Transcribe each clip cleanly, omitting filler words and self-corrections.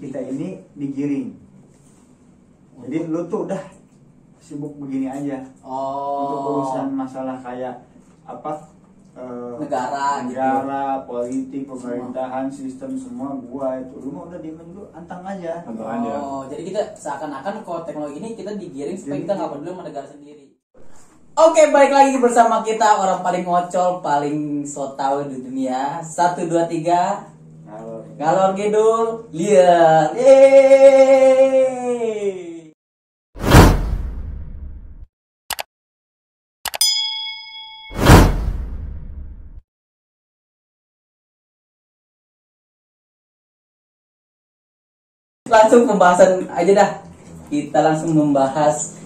kita ini digiring. Jadi lu tuh udah sibuk begini aja. Untuk urusan masalah kayak apa negara, politik, pemerintahan, sistem semua gua itu. Lu mah udah diem dulu, antang aja. Jadi kita seakan-akan kalau teknologi ini kita digiring supaya kita nggak peduli sama negara sendiri. Oke, balik lagi bersama kita orang paling ngocol, paling so tau di dunia. 1, 2, 3. Ngalor ngidul, liar. Yeay. Langsung pembahasan aja dah. Kita langsung membahas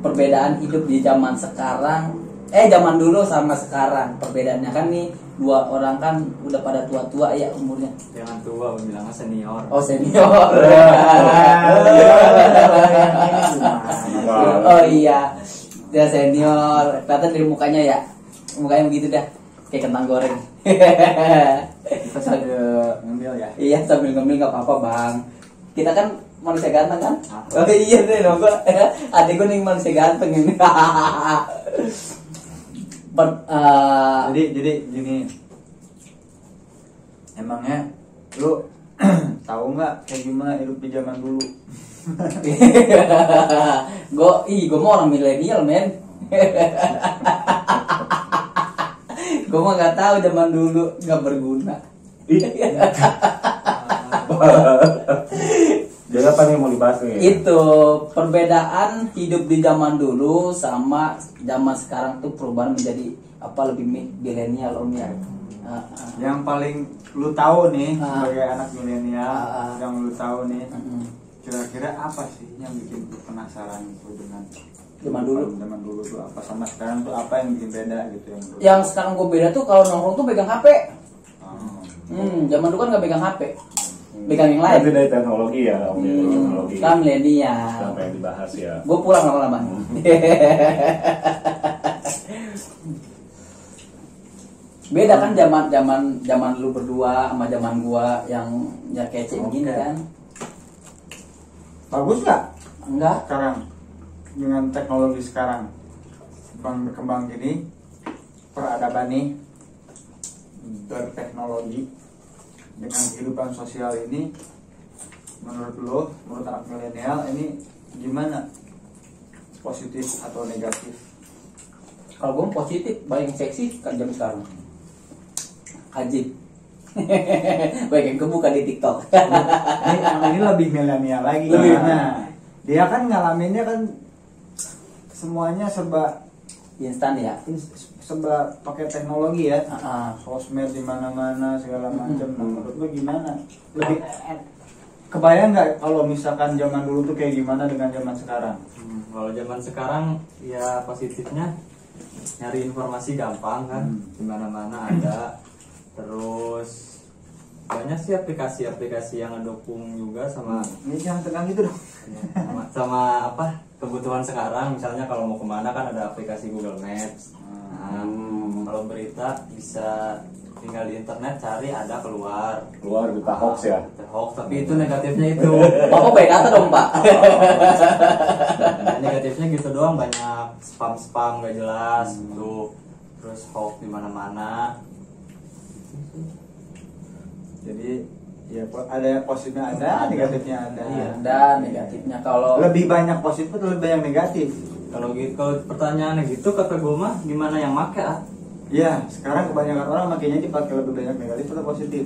perbedaan hidup di zaman sekarang, zaman dulu sama sekarang. Perbedaannya kan nih, dua orang kan udah pada tua-tua ya umurnya. Jangan tua, bilangnya senior. Oh, senior. Oh iya, dia senior. Kelihatan dari mukanya ya, mukanya begitu dah, kayak kentang goreng. Kita sambil ngemil ya. Iya, sambil ngemil nggak apa-apa bang. Kita kan manusia ganteng kan? Oh iya deh, dong. Adik gue nih manusia ganteng ini. Jadi gini. Emangnya lu tahu nggak kayak gimana hidup di zaman dulu? Gue mau orang milenial men. Gue mah nggak tahu zaman dulu, nggak berguna. Jadi apa nih mau dibahas nih? Itu perbedaan hidup di zaman dulu sama zaman sekarang tuh perubahan menjadi apa lebih milenial om ya. Yang paling lu tahu nih sebagai anak milenial, yang lu tahu nih, kira-kira apa sih yang bikin lu penasaran itu dengan zaman dulu tuh apa sama sekarang tuh apa yang bikin beda gitu yang sekarang gue beda tuh kalau nongkrong tuh pegang HP. Zaman dulu kan nggak pegang HP, pegang yang lain. Itu dari teknologi ya, teknologi. Kan milenial. Apa yang dibahas ya? Gue pulang lama-lama. Beda kan zaman lu berdua sama zaman gua yang ya kece begini kan. Bagus nggak? Enggak. Sekarang dengan teknologi sekarang berkembang gini, peradaban nih berteknologi dengan kehidupan sosial ini, menurut anak milenial ini gimana? Positif atau negatif? Kalau gue positif, paling seksi kan jam sekarang. Ajib. Baik yang kebuka di TikTok. ini lebih milenial lagi. Nah, dia kan ngalaminnya kan semuanya serba instan ya. Serba pakai teknologi ya. Sosmed di mana-mana segala macam. Menurut lu gimana? Lebih kebayang nggak kalau misalkan zaman dulu tuh kayak gimana dengan zaman sekarang? Kalau zaman sekarang ya positifnya nyari informasi gampang kan, di mana-mana ada. Terus banyak sih aplikasi-aplikasi yang ngedukung juga sama ini jangan tegang gitu dong. sama apa kebutuhan sekarang. Misalnya kalau mau kemana kan ada aplikasi Google Maps. Kalau berita bisa tinggal di internet cari, ada keluar Berita hoax ya. Hoax, tapi itu negatifnya itu. Bapak baik kata dong pak. Negatifnya gitu doang, banyak spam gak jelas tuh. Terus hoax di mana-mana. Jadi ya ada positifnya ada, negatifnya ada. Iya, dan negatifnya kalau lebih banyak positif atau lebih banyak negatif? Kalau gitu, kalau pertanyaannya gitu kata gue mah gimana yang make ah? Ya, sekarang kebanyakan orang makanya dipakai lebih banyak negatif atau positif?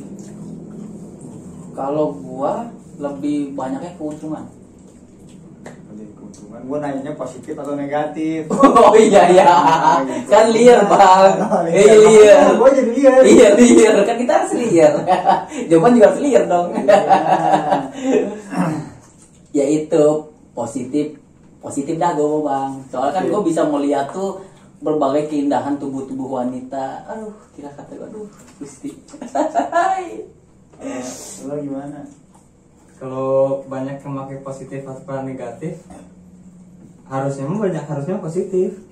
Kalau gua lebih banyaknya keuntungan. Lebih keuntungan. Gua nanya positif atau negatif. Oh iya Gitu. kan liar bang. Liar. Gua jadi liar. Iya liar, kan kita harus liar. Jawaban juga harus liar dong. Ya itu positif dah gue bang. Soalnya kan gue bisa melihat tuh berbagai keindahan tubuh wanita. Aduh, kira kata gue, aduh, gusti. Lo gimana? Kalau banyak yang pakai positif atau negatif, harusnya positif.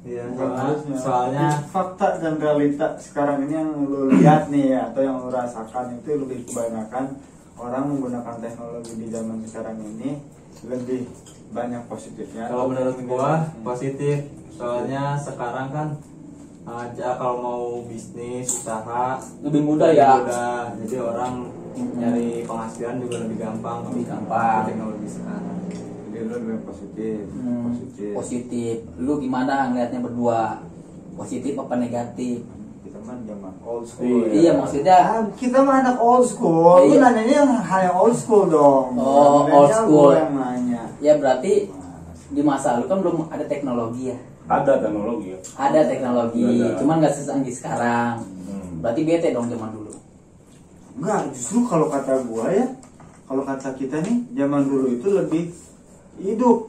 Iya, soalnya fakta dan realita sekarang ini yang lo lihat nih ya, atau yang lo rasakan itu lebih kebanyakan orang menggunakan teknologi di zaman sekarang ini lebih banyak positifnya. Kalau menurut gua positif, soalnya sekarang kan kalau mau bisnis usaha Lebih mudah ya. mudah. Jadi orang nyari penghasilan juga lebih gampang. Lebih gampang. Teknologi sekarang. Jadi lu lebih positif. Positif. Lu gimana ngelihatnya berdua? Positif apa negatif? Kita mah zaman old school. Iya, maksudnya Kita mah anak old school. Lu Iya. nanyanya yang hal yang old school dong. Oh, Milenial old school. gua yang nanya. ya berarti di masa lu kan belum ada teknologi ya. Ada teknologi. Ada teknologi, Ada. cuman nggak secanggih sekarang. Hmm. Berarti bete dong zaman dulu. Enggak, justru kalau kata gua ya, kalau kata kita nih, zaman dulu itu lebih hidup.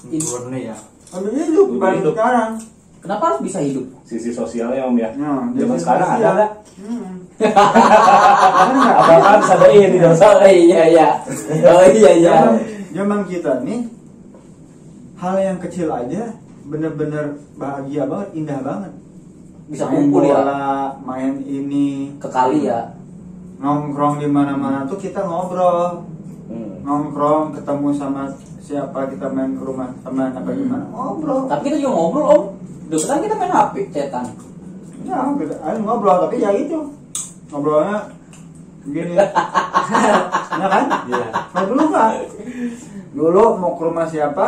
Murni ya. Lebih hidup Lebih dibanding hidup. sekarang. Kenapa harus bisa hidup? Sisi sosialnya om ya. Nah, Zaman jadi sekarang ada sosial. nggak? Bener nggak? Apa-apaan disadain di dosa. Oh iya iya. Oh iya iya. Zaman kita nih, hal yang kecil aja bener-bener bahagia banget, indah banget. Bisa main kumpul ya. bola, main ini, Ke kali ya. nongkrong di mana-mana tuh kita ngobrol, Hmm. nongkrong ketemu sama siapa, kita main ke rumah teman apa gimana, ngobrol. Tapi kita juga ngobrol om. Udah sekarang kita main HP, cetan. Ya, kita ngobrol tapi ya gitu, ngobrolnya gini, ya kan? Iya. Nah dulu nggak, dulu mau ke rumah siapa,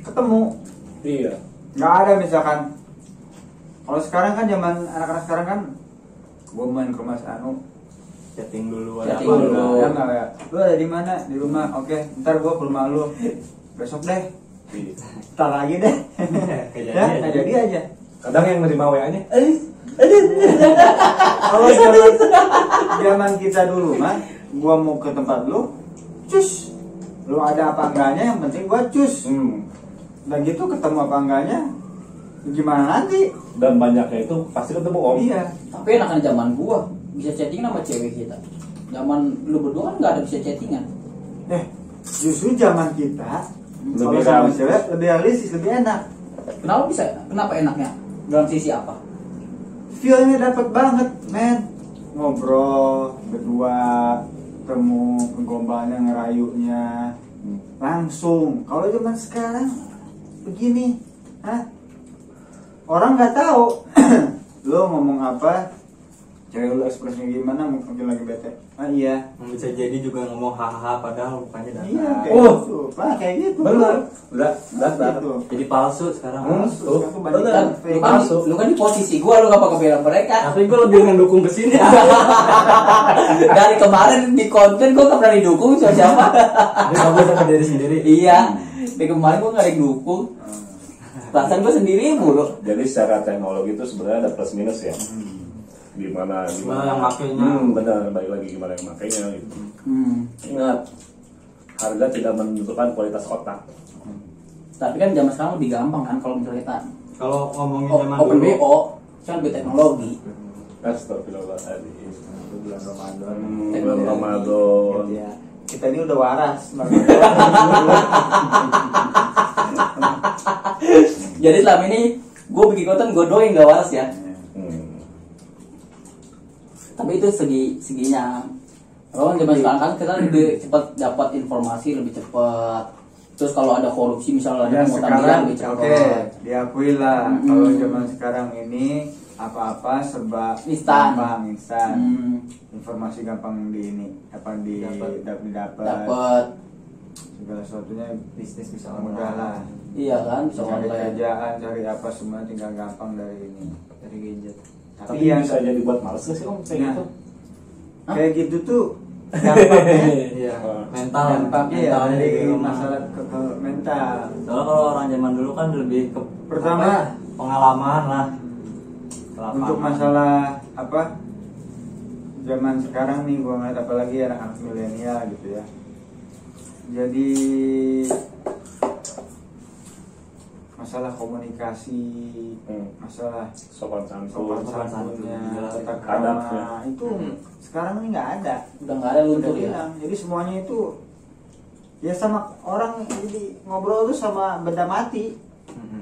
ketemu, Iya. nggak ada misalkan. Kalau sekarang kan zaman anak-anak sekarang kan, gue main ke rumah si Anu, Chatting dulu ada Chatting apa dulu. enggak. ya nggak ya, lu ada di mana, di rumah, oke, ntar gue ke rumah lu, besok deh, Iya. ntar lagi deh, Kejadian. ya nggak jadi aja. Kadang yang nerima WA-nya, Kalau zaman kita dulu mah, gua mau ke tempat lu, cus, lu ada apa enggaknya, yang penting gua cus. Dan gitu ketemu apa enggaknya, gimana nanti? dan banyaknya itu pasti ketemu om. Iya. Tapi enakan zaman gua bisa chatting sama cewek kita. Zaman lu berdua kan nggak ada bisa chattingan. Justru zaman kita kalau Lebih sama realistis. cewek lebih realistis, lebih enak. Kenapa bisa? Kenapa enaknya? Dalam sisi apa? Feel-nya dapat banget, men. Ngobrol berdua, ketemu, gombalnya, ngerayunya, langsung. Kalau zaman sekarang begini, orang nggak tahu lo ngomong apa, cewek lo ekspresinya gimana, mungkin lagi bete. Iya. Bisa jadi juga ngomong hahaha padahal mukanya datar. Iya, kayak Oh. gitu. Pak, kayak gitu. Benar. Udah, Gitu. Jadi palsu sekarang. Tuh, Sekarang tuh banyak bener. yang Lu fake. kan, Masuk. lu kan di posisi gua, lu gak bakal bela mereka. Tapi gue lebih mendukung ke sini. Dari kemarin di konten gua gak pernah didukung sama siapa. Ini kamu udah ke diri sendiri. Iya. Dari kemarin gua gak ada yang dukung. Perasaan gua sendiri mulu. Jadi secara teknologi itu sebenarnya ada plus minus ya. Gimana Gimana yang makainya. benar, balik lagi gimana yang makainya gitu. Ingat, harga tidak menentukan kualitas otak. Tapi kan zaman sekarang lebih gampang kan kalau misalnya kita Kalau ngomongin zaman open dulu, BO, kan lebih teknologi. Astagfirullahaladzim. Bulan Ramadan. Bulan Ramadan. Ya, kita ini udah waras. Jadi selama ini gua bikin konten gua doain gak waras ya. Tapi itu seginya. Kalau zaman sekarang kan kita lebih cepat dapat informasi, lebih cepat. Terus kalau ada korupsi misalnya Ya ada mau sekarang, lebih cepat. oke, diakui lah. Kalau zaman sekarang ini apa-apa serba Instan. gampang, instan. Informasi Gampang di ini, apa didapat, dapat. segala sesuatunya bisnis bisa mudah lah. Iya kan, bisa Cari online. kerjaan, cari apa semua tinggal gampang dari ini, dari gadget. Tapi yang bisa jadi buat males gak sih om kayak Nah. gitu? kayak gitu tuh dampaknya Iya. Mental. dampaknya ya Mentalnya dari di rumah. masalah ke mental. Soalnya kalau orang zaman dulu kan lebih ke Pertama, apa ya, pengalaman lah. Lapangan. Untuk masalah apa zaman sekarang nih gua ngeliat apalagi anak-anak milenial gitu ya, jadi masalah komunikasi, masalah Sopan sopan santun. santunnya, Jelas. tata Adabnya. krama itu sekarang ini nggak ada. Udah nggak ada Udah luntur ya. hilang. Jadi semuanya itu ya sama orang, jadi ngobrol tuh sama benda mati. Mhm.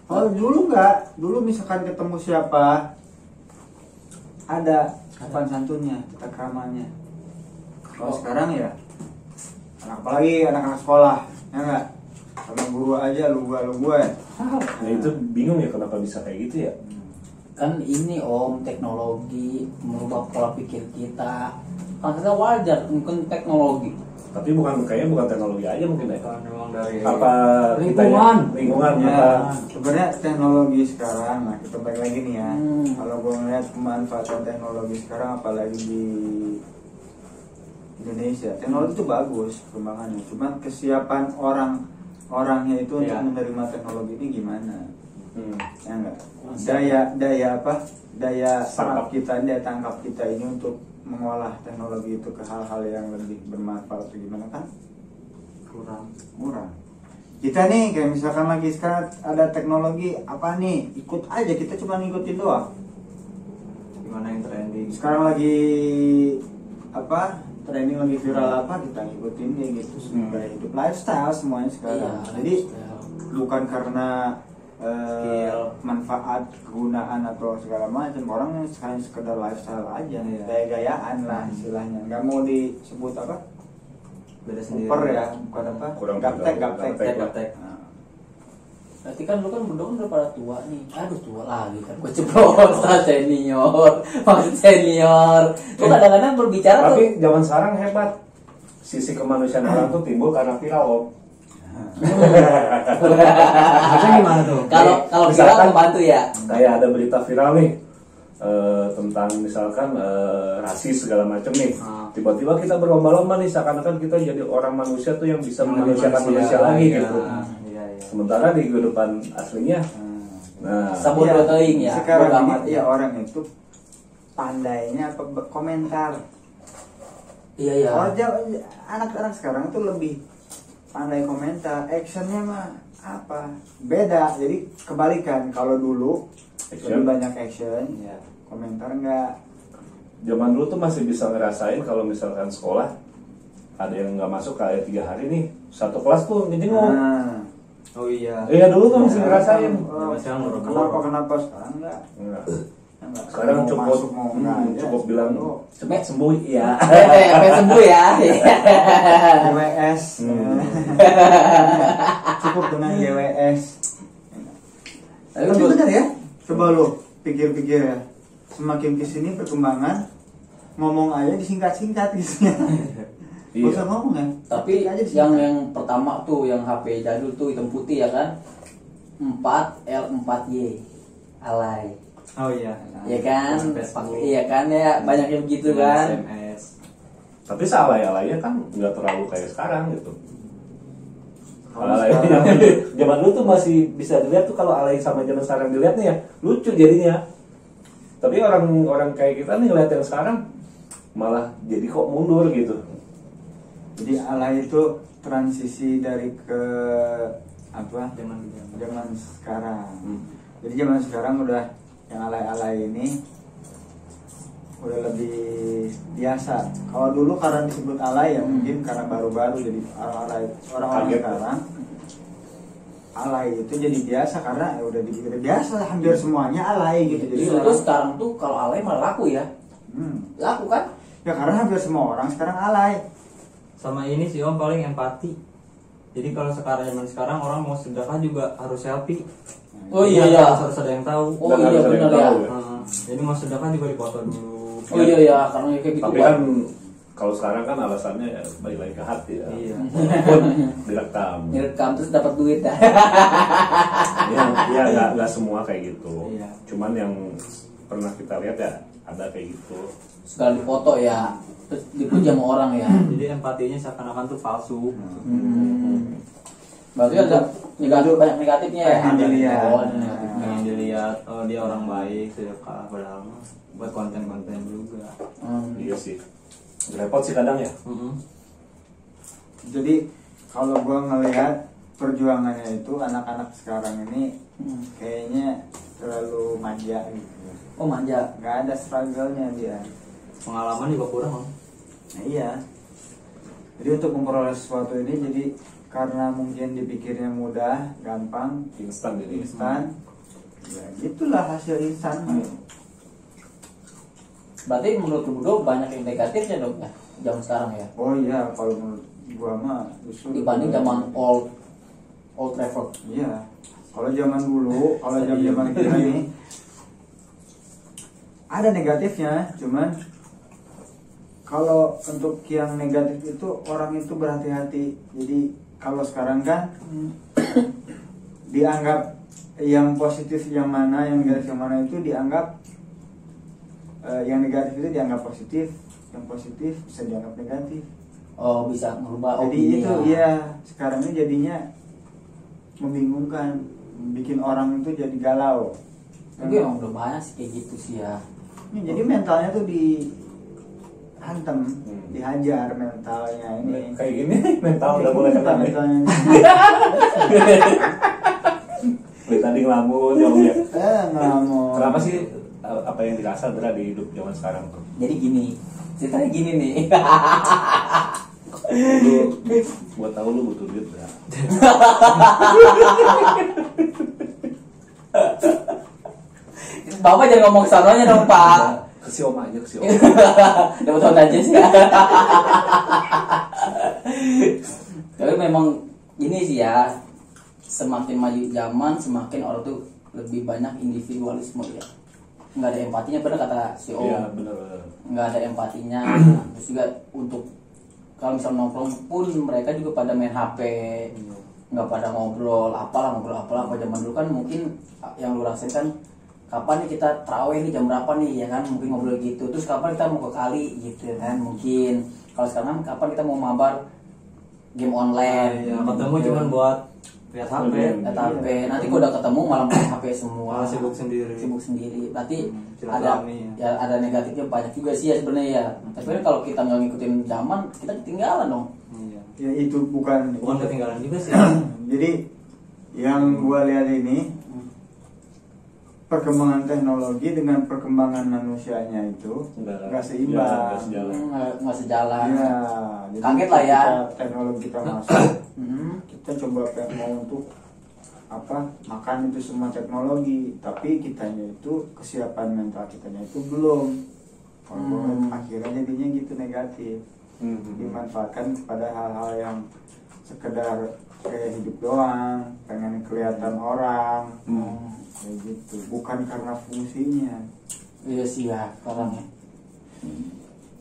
Kalau dulu nggak, dulu misalkan ketemu siapa ada sopan santunnya, tata kramanya. Kalau sekarang ya apalagi anak-anak sekolah ya nggak, sama guru aja lu gua ya. Nah itu bingung ya kenapa bisa kayak gitu ya. Kan ini om, teknologi merubah pola pikir kita. Kan kita wajar mungkin teknologi. Tapi kayaknya bukan teknologi aja mungkin ya. Memang dari Apa lingkungan Ya, apa? sebenarnya teknologi sekarang, nah kita balik lagi nih ya. Kalau gue ngeliat kemanfaatan teknologi sekarang, apalagi di Indonesia, teknologi itu bagus perkembangannya. Cuman kesiapan orangnya itu untuk menerima teknologi ini gimana? Ya enggak. Daya serap kita, daya tangkap kita ini untuk mengolah teknologi itu ke hal-hal yang lebih bermanfaat atau gimana kan? Kurang. Kita nih kayak misalkan lagi sekarang ada teknologi apa nih, ikut aja, kita cuma ngikutin doang. Gimana yang trending? Sekarang lagi apa? Trending lagi viral apa, kita ngikutin kayak gitu. Gaya hidup, lifestyle semuanya sekarang. Iya, Jadi lifestyle. bukan karena manfaat kegunaan atau segala macam, orang sekarang sekedar lifestyle aja, gaya-gayaan lah istilahnya, nggak mau disebut apa, Beda sendiri. super ya, bukan apa, Kurang gaptek. Gaptek. Berarti kan lu kan berdua udah pada tua nih. Aduh tua lagi kan. Gue ceplosan senior. Maksud senior. Lu kadang-kadang berbicara tuh. Tapi zaman sekarang hebat. Sisi kemanusiaan orang tuh timbul karena viral om. Maksudnya gimana tuh? Kalau viral Misalkan- membantu ya. Kayak ada berita viral nih tentang misalkan rasis segala macam nih. Tiba-tiba kita berlomba-lomba nih seakan-akan kita jadi orang manusia tuh yang bisa memanusiakan manusia lagi gitu. Iya. Sementara di kehidupan aslinya, nah Sabun Iya, teuing ya. sekarang Bodo ini amat. ya orang itu pandainya apa komentar. Iya ya. Anak-anak sekarang tuh lebih pandai komentar, actionnya mah apa beda. Jadi kebalikan, kalau dulu Action. lebih banyak action, ya komentar enggak. zaman dulu tuh masih bisa ngerasain kalau misalkan sekolah ada yang nggak masuk kayak 3 hari nih, satu kelas tuh ngejenguk. Nah, Oh iya. Iya dulu tuh masih ngerasain. Sekarang boro-boro. kenapa sekarang enggak? Enggak. Enggak. Sekarang Mau cukup masuk, mau enggak aja. cukup bilang Oh, cepet sembuh ya. Sampai sembuh ya. GWS. Cukup dengan GWS. Tapi Tapi menurut- bener ya, coba lu pikir-pikir ya. Semakin kesini perkembangan, ngomong aja disingkat-singkat gitu ya. Gak usah ngomong ya. Tapi Ketik aja yang disingkat. pertama tuh yang HP jadul tuh hitam putih ya kan. 4L4Y. Alay. Oh iya. Iya kan? Facebook. Iya kan ya, banyak yang begitu kan. SMS. Tapi sealay-alaynya kan nggak terlalu kayak sekarang gitu. Kalau Alay sekarang- zaman dulu tuh masih bisa dilihat tuh, kalau alay sama zaman sekarang dilihat nih ya lucu jadinya. Tapi orang kayak kita nih ngeliat yang sekarang malah jadi kok mundur gitu. Jadi alay itu transisi dari ke apa? Zaman sekarang. Jadi zaman sekarang udah yang alay-alay ini udah lebih biasa. Kalau dulu karena disebut alay ya mungkin karena baru-baru, jadi orang-orang Kaget. sekarang alay itu jadi biasa karena ya udah biasa, hampir semuanya alay gitu. Jadi Justru orang, tuh sekarang tuh kalau alay malah laku ya. Laku kan? ya karena hampir semua orang sekarang alay. Sama ini sih om, paling empati. Jadi kalau zaman sekarang orang mau sedekah juga harus selfie. Oh iya ya. Harus ada yang tahu. Oh Dan iya harus ada yang benar ya. tahu. Jadi mau sedekah juga dipoto dulu. Oh iya ya, karena kayak gitu Tapi kan kalau sekarang kan alasannya ya balik lagi ke hati ya. Iya. Walaupun direkam. direkam terus dapat duit ya. Ya nggak semua kayak gitu. Iya. Cuman yang pernah kita lihat ya ada kayak gitu. Sekali foto ya, terus dipuji sama orang ya. Jadi empatinya seakan-akan tuh palsu. Berarti ada negatif, banyak negatifnya ya. Pengen dilihat. Oh, ada negatifnya. Pengen dilihat, oh dia orang baik, sedekah, padahal mah buat konten-konten juga. Iya sih. Repot sih kadang ya. Jadi kalau gua ngelihat perjuangannya itu anak-anak sekarang ini kayaknya terlalu manja gitu. Oh manja. Nggak ada struggle-nya dia. Pengalaman juga kurang om. Nah, iya. Jadi untuk memperoleh sesuatu ini jadi karena mungkin dipikirnya mudah, gampang, Instan jadi. instan. Ya gitulah hasil instan. Berarti menurut lu berdua banyak yang negatifnya dong ya zaman sekarang ya. Oh iya, kalau menurut gua mah justru Dibanding zaman old Trafford. Iya. Kalau zaman dulu, kalau zaman kita ini ada negatifnya, cuman kalau untuk yang negatif itu orang itu berhati-hati. Jadi kalau sekarang kan dianggap yang positif yang mana, yang negatif yang mana itu dianggap yang negatif itu dianggap positif, yang positif bisa dianggap negatif. Oh, bisa merubah Jadi opini itu ya sekarang ini jadinya membingungkan, bikin orang itu jadi galau. Tapi emang udah banyak sih kayak gitu sih ya. Jadi mentalnya tuh dihantam, dihajar mentalnya ini. Kayak gini mental udah mulai kena nih. mentalnya. Dari tadi ngelamun ya Om ya. Ngelamun. Kenapa sih apa yang dirasa berat di hidup zaman sekarang tuh? Jadi gini, ceritanya gini nih. Lu, gua tahu lu butuh duit ya. Bapak jangan ngomong sanonya dong Pak. Ke si Om aja, ke si Om. Dapat tahun aja sih. Tapi memang ini sih ya, semakin maju zaman semakin orang tuh lebih banyak individualisme ya. Nggak ada empatinya, benar kata si Om. Iya benar. Nggak ada empatinya. Terus juga untuk kalau misal nongkrong pun mereka juga pada main HP, nggak pada ngobrol apalah. Kalau zaman dulu kan mungkin yang lu rasain kan, kapan nih kita terawih nih, jam berapa nih ya kan, mungkin ngobrol gitu. Terus kapan kita mau ke kali gitu kan, mungkin. Kalau sekarang kan kapan kita mau mabar game online. Ya, ketemu cuman buat lihat HP. Lihat HP. Nanti kok udah ketemu malah main HP semua. Malah sibuk sendiri. Berarti ada silaturahmi, ya ada negatifnya banyak juga sih ya sebenarnya ya. Tapi kan kalau kita nggak ngikutin zaman, kita ketinggalan dong. Iya. Ya itu bukan. Ketinggalan juga sih. Jadi yang gua lihat ini perkembangan teknologi dengan perkembangan manusianya itu nggak seimbang. Nggak sejalan. Ya, jadi Kaget lah ya. Teknologi kita masuk, Hmm. kita coba mau untuk makan itu semua teknologi, tapi kitanya itu kesiapan mental kitanya itu belum. Kalau akhirnya jadinya gitu negatif, dimanfaatkan kepada hal-hal yang sekedar kayak hidup doang, pengen kelihatan orang, kayak gitu, bukan karena fungsinya. Iya sih ya sekarang ya.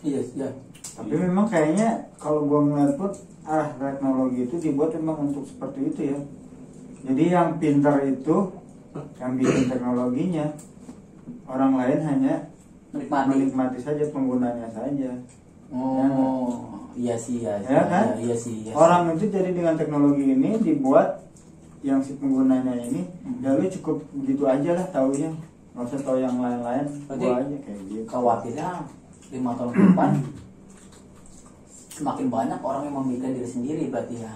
Iya sih ya. Tapi memang kayaknya kalau gua ngeliat pun arah teknologi itu dibuat memang untuk seperti itu ya. Jadi yang pintar itu yang bikin teknologinya, orang lain hanya menikmati saja, penggunanya saja. Oh, iya sih ya. Ya kan? Iya sih. Orang itu jadi dengan teknologi ini dibuat yang si penggunanya ini, ya lu cukup begitu aja lah taunya, nggak usah tahu yang lain-lain. Berarti Gua aja kayak gitu. khawatirnya 5 tahun ke depan semakin banyak orang yang memikirkan diri sendiri berarti ya.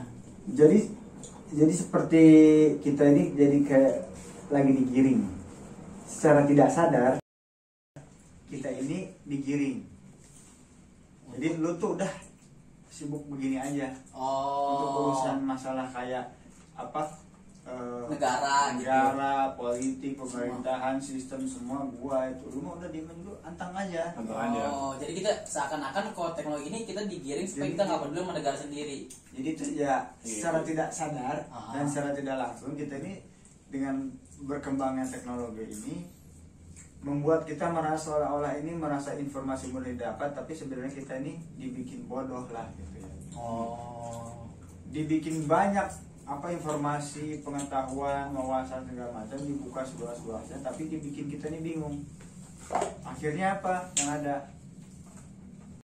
Jadi seperti kita ini jadi kayak lagi digiring. Secara tidak sadar kita ini digiring. Jadi lu tuh udah sibuk begini aja. Untuk urusan masalah kayak negara, politik, pemerintahan, sistem semua gua itu. Lu mah udah diem dulu, antang aja. Jadi kita seakan-akan kalau teknologi ini kita digiring supaya kita nggak peduli sama negara sendiri. Jadi itu ya secara tidak sadar dan secara tidak langsung kita ini dengan berkembangnya teknologi ini membuat kita merasa seolah-olah ini merasa informasi mudah didapat, tapi sebenarnya kita ini dibikin bodoh lah gitu ya. Dibikin banyak informasi, pengetahuan, wawasan segala macam dibuka seluas-luasnya, tapi dibikin kita ini bingung. Akhirnya apa yang ada?